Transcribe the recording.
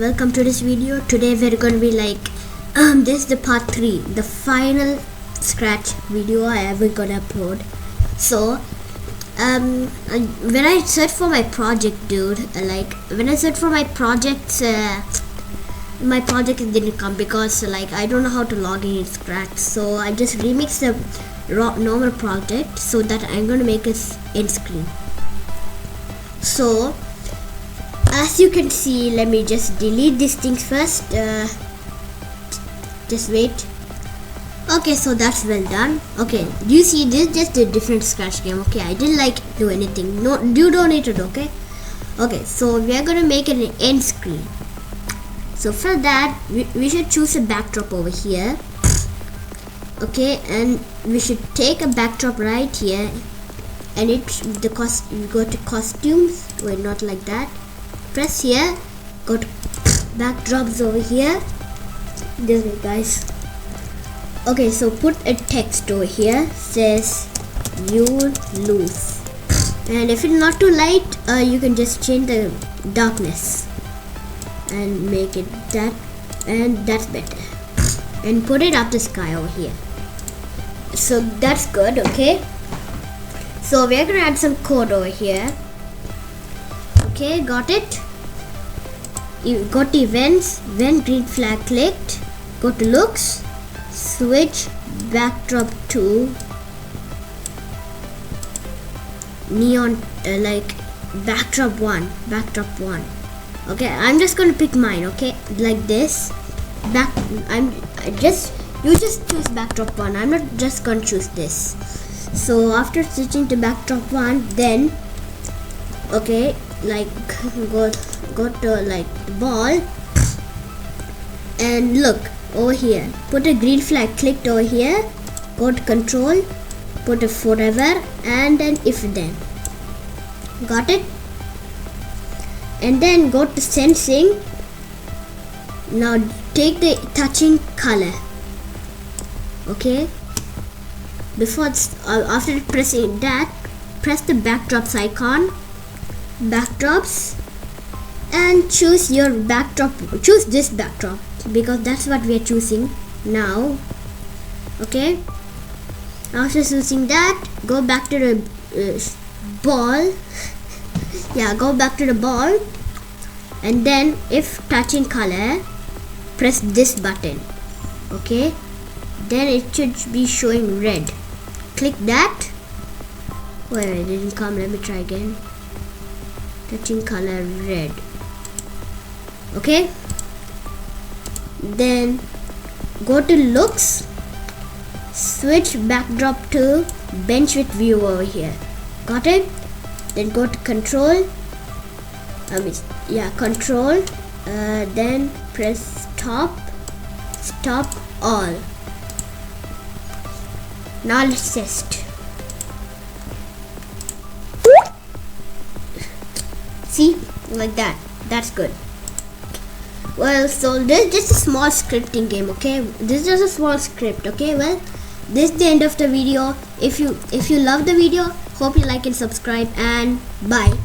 welcome to this video. Today we're going to be this is the part 3, the final scratch video I ever gonna upload. So when I search for my project, dude, when I search for my projects, my project didn't come because I don't know how to log in scratch. So I just remixed the normal project so that I'm gonna make a end screen. So as you can see, let me just delete these things first. Just wait. Okay, so that's well done. Okay, do you see this? Just a different scratch game. Okay, I didn't do anything. No, you don't need to. Okay, so we are gonna make an end screen. So for that, we should choose a backdrop over here. Okay, and we should take a backdrop right here, and we go to costumes. Wait, not like that. Press here, go to backdrops over here. This way, guys. Okay, so put a text over here, says you lose, and if it's not too light, you can just change the darkness and make it that, and that's better, and put it up the sky over here. So that's good. Okay, so we're gonna add some code over here. Okay, got it. You go to events, when green flag clicked, go to looks, switch backdrop to neon, backdrop 1. Okay, I'm just gonna pick mine. Okay, like this. You just choose backdrop 1. I'm not just gonna choose this. So after switching to backdrop 1, then okay, go to the ball, and look over here, put a green flag clicked over here, go to control, put a forever, and then if then. Got it? And then go to sensing. Now take the touching color. Okay, after pressing that, press the backdrops icon, backdrops, and choose your backdrop. Choose this backdrop because that's what we are choosing now. Okay, after choosing that, go back to the ball. Yeah, go back to the ball, and then if touching color, press this button. Okay, then it should be showing red. Click that. Wait, it didn't come. Let me try again. Touching color red. Okay, then go to looks, switch backdrop to bench with view over here. Got it? Then go to control, control, then press stop all. Now let's test. See, like that. That's good. Well, so this is just a small scripting game. Okay, this is just a small script. Okay, well, this is the end of the video. If you love the video, hope you like and subscribe, and bye.